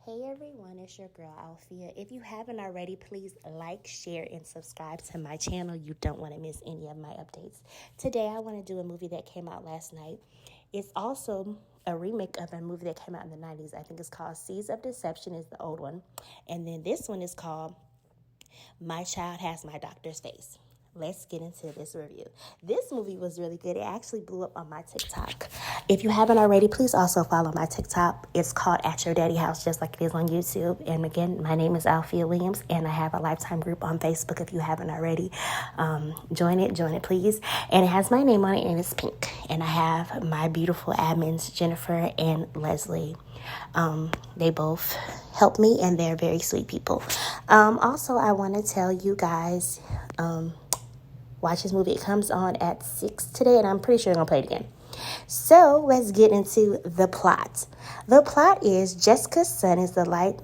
Hey everyone, it's your girl Alfia. If you haven't already, please like, share, and subscribe to my channel. You don't want to miss any of my updates. Today I want to do a movie that came out last night. It's also a remake of a movie that came out in the 90s. I think it's called Seeds of Deception is the old one. And then this one is called My Child Has My Doctor's Face. Let's get into this review. This movie was really good. It actually blew up on my TikTok. If you haven't already, please also follow my TikTok. It's called At Your Daddy House, just like it is on YouTube. And again, my name is Alfia Williams, and I have a Lifetime group on Facebook. If you haven't already, join it, please. And it has my name on it, and it's pink. And I have my beautiful admins, Jennifer and Leslie. They both help me, and they're very sweet people. Also, I want to tell you guys, watch this movie. It comes on at 6 today, and I'm pretty sure I'm going to play it again. So let's get into the plot. The plot is Jessica's son is the light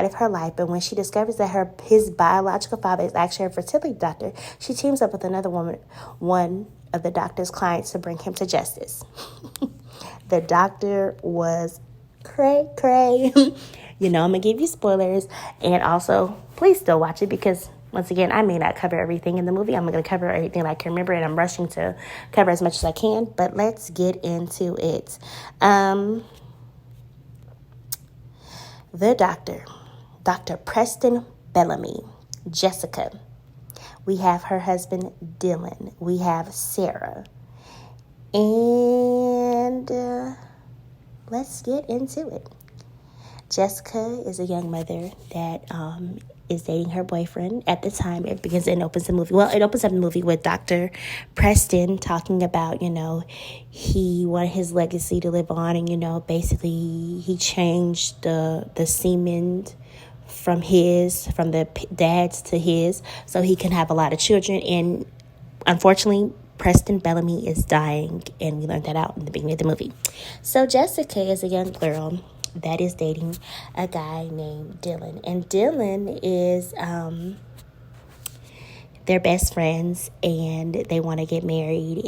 of her life, but when she discovers that his biological father is actually a fertility doctor, she teams up with another woman, one of the doctor's clients, to bring him to justice. The doctor was cray. I'm going to give you spoilers, and also please still watch it because once again, I may not cover everything in the movie. I'm going to cover everything I can remember, and I'm rushing to cover as much as I can. But let's get into it. The doctor, Dr. Preston Bellamy, Jessica. We have her husband, Dylan. We have Sarah. And let's get into it. Jessica is a young mother that is dating her boyfriend at the time. It begins and opens the movie. Well, it opens up the movie with Dr. Preston talking about, he wanted his legacy to live on, and, basically he changed the semen from the dad's to his so he can have a lot of children. And unfortunately, Preston Bellamy is dying, and we learned that out in the beginning of the movie. So Jessica is a young girl that is dating a guy named Dylan. And Dylan is their best friends, and they want to get married.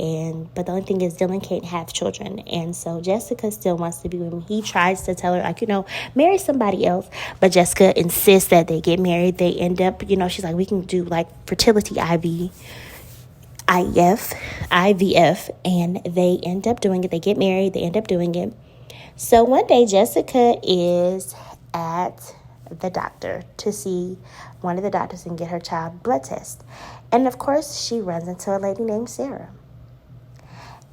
But the only thing is Dylan can't have children. And so Jessica still wants to be with him. He tries to tell her, marry somebody else. But Jessica insists that they get married. They end up, she's like, we can do like fertility IVF. And they end up doing it. They get married. They end up doing it. So one day, Jessica is at the doctor to see one of the doctors and get her child blood test. And of course, she runs into a lady named Sarah.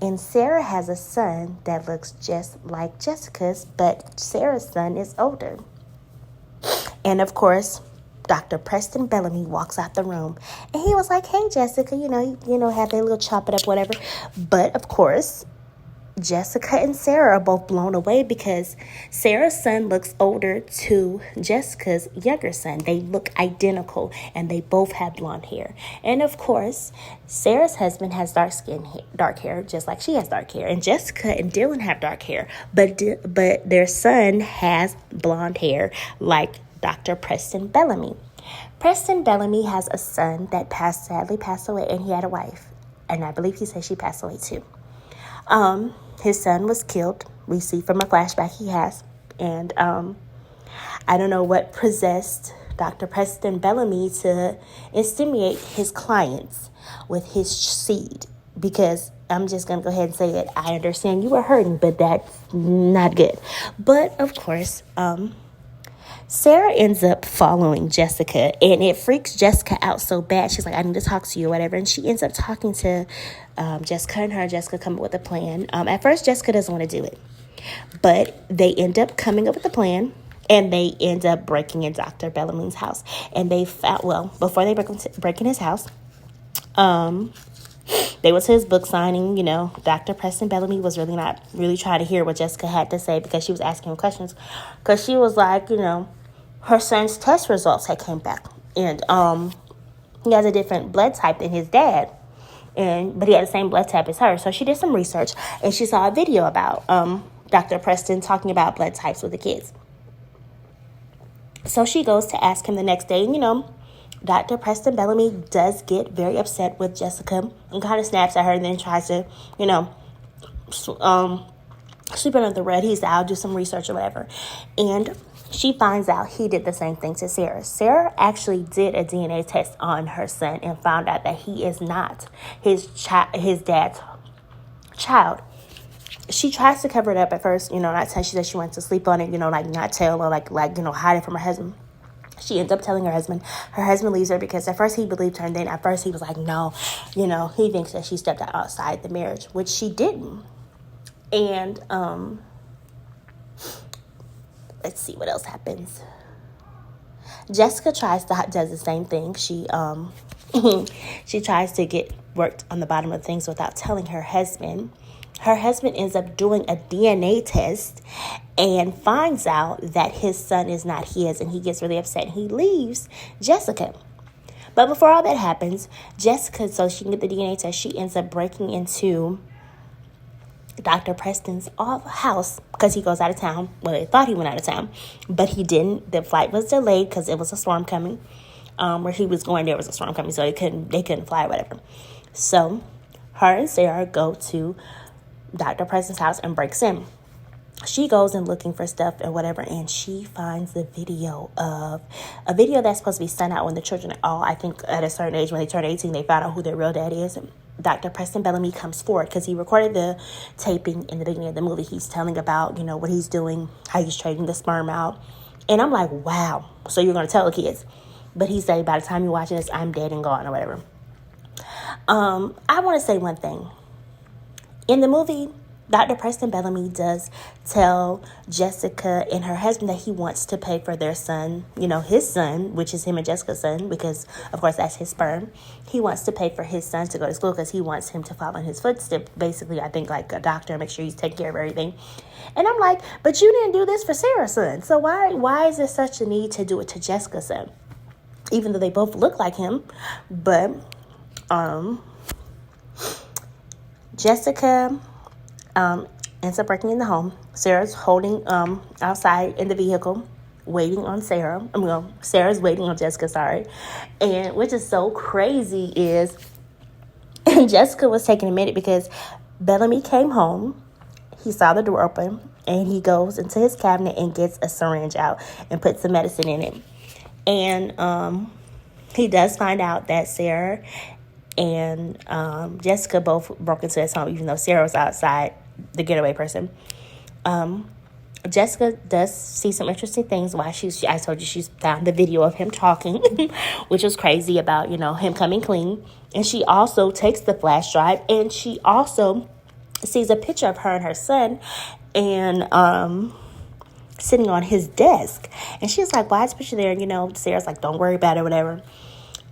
And Sarah has a son that looks just like Jessica's, but Sarah's son is older. And of course, Dr. Preston Bellamy walks out the room, and he was like, "Hey, Jessica, have their little chop it up, whatever." But of course, Jessica and Sarah are both blown away because Sarah's son looks older to Jessica's younger son. They look identical, and they both have blonde hair. And of course, Sarah's husband has dark hair, just like she has dark hair. And Jessica and Dylan have dark hair, but their son has blonde hair like Dr. Preston Bellamy. Preston Bellamy has a son that sadly passed away, and he had a wife. And I believe he said she passed away too. His son was killed. We see from a flashback he has. And I don't know what possessed Dr. Preston Bellamy to inseminate his clients with his seed. Because I'm just going to go ahead and say it. I understand you were hurting, but that's not good. But, of course, Sarah ends up following Jessica, and it freaks Jessica out so bad. She's like, "I need to talk to you," or whatever. And she ends up talking to Jessica, and her and Jessica come up with a plan. At first, Jessica doesn't want to do it, but they end up coming up with a plan, and they end up breaking in Dr. Bellamy's house. And they found, before they break in his house, they went to his book signing. Dr. Preston Bellamy was not really trying to hear what Jessica had to say because she was asking him questions. Because she was like, her son's test results had come back. And he has a different blood type than his dad. But he had the same blood type as her. So she did some research, and she saw a video about Dr. Preston talking about blood types with the kids. So she goes to ask him the next day, and Dr. Preston Bellamy does get very upset with Jessica and kind of snaps at her and then tries to, sweep under the rug. He said, "I'll do some research," or whatever. And she finds out he did the same thing to Sarah. Sarah actually did a DNA test on her son and found out that he is not his dad's child. She tries to cover it up at first, not tell. She said she wants to sleep on it, like not tell or like hide it from her husband. She ends up telling her husband. Her husband leaves her because at first he believed her, and then at first he was like, no, he thinks that she stepped outside the marriage, which she didn't. And let's see what else happens. Jessica does the same thing. She she tries to get worked on the bottom of things without telling her husband. Her husband ends up doing a DNA test and finds out that his son is not his, and he gets really upset. He leaves Jessica. But before all that happens, Jessica, so she can get the DNA test, she ends up breaking into Dr. Preston's house because he goes out of town. Well, they thought he went out of town, but he didn't. The flight was delayed because it was a storm coming. Where he was going, there was a storm coming, so they couldn't fly or whatever. So her and Sarah go to Dr. Preston's house and breaks in. She goes and looking for stuff and whatever, and she finds the video that's supposed to be sent out when the children are all, I think, at a certain age. When they turn 18, they found out who their real dad is. And Dr. Preston Bellamy comes forward because he recorded the taping in the beginning of the movie. He's telling about, what he's doing, how he's trading the sperm out. And I'm like, wow, so you're going to tell the kids. But he said, by the time you're watching this, I'm dead and gone or whatever. I want to say one thing. In the movie, Dr. Preston Bellamy does tell Jessica and her husband that he wants to pay for their son, his son, which is him and Jessica's son, because, of course, that's his sperm. He wants to pay for his son to go to school because he wants him to follow in his footsteps, basically, I think, like a doctor, make sure he's taking care of everything. And I'm like, but you didn't do this for Sarah's son. So why is there such a need to do it to Jessica's son? Even though they both look like him. But Jessica ends up breaking in the home. Sarah's holding outside in the vehicle, waiting on Sarah. Sarah's waiting on Jessica, sorry. And which is so crazy is Jessica was taking a minute because Bellamy came home. He saw the door open, and he goes into his cabinet and gets a syringe out and puts some medicine in it. And he does find out that Sarah and Jessica both broke into his home, even though Sarah was outside, the getaway person. Jessica does see some interesting things while I told you she's found the video of him talking, which was crazy about, him coming clean. And she also takes the flash drive, and she also sees a picture of her and her son and sitting on his desk. And she's like, why is the picture there? Sarah's like, don't worry about it, whatever.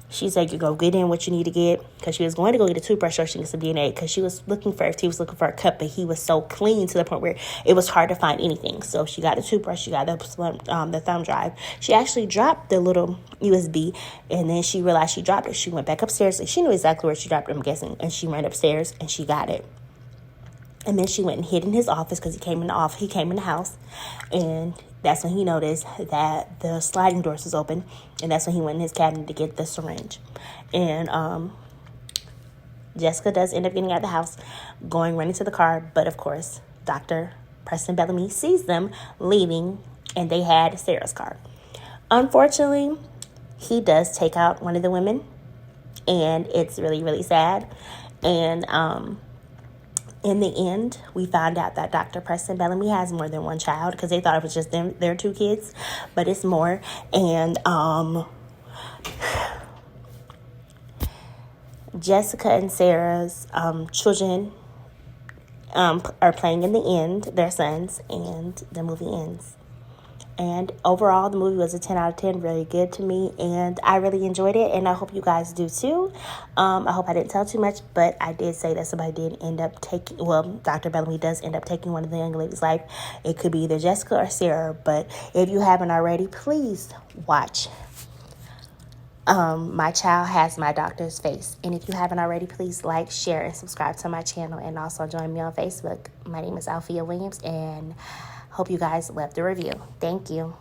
She said, you go get in what you need to get, because she was going to go get a toothbrush so she can get some DNA, because he was looking for a cut, but he was so clean to the point where it was hard to find anything. So she got a toothbrush, she got the thumb drive. She actually dropped the little USB, and then she realized she dropped it. She went back upstairs. She knew exactly where she dropped it, I'm guessing, and she ran upstairs and she got it. And then she went and hid in his office because he came in the house, and that's when he noticed that the sliding doors was open, and that's when he went in his cabinet to get the syringe. And Jessica does end up getting out of the house, running to the car, but of course, Dr. Preston Bellamy sees them leaving, and they had Sarah's car. Unfortunately, he does take out one of the women, and it's really, really sad. And in the end, we found out that Dr. Preston Bellamy has more than one child, because they thought it was just their two kids, but it's more. And Jessica and Sarah's children are playing in the end, their sons, and the movie ends. And overall, the movie was a 10 out of 10, very good to me, and I really enjoyed it, and I hope you guys do too. I hope I didn't tell too much, but I did say that somebody did end up Dr. Bellamy does end up taking one of the young ladies' life. It could be either Jessica or Sarah, but if you haven't already, please watch My Child Has My Doctor's Face. And if you haven't already, please like, share, and subscribe to my channel, and also join me on Facebook. My name is Alfia Williams, and hope you guys love the review. Thank you.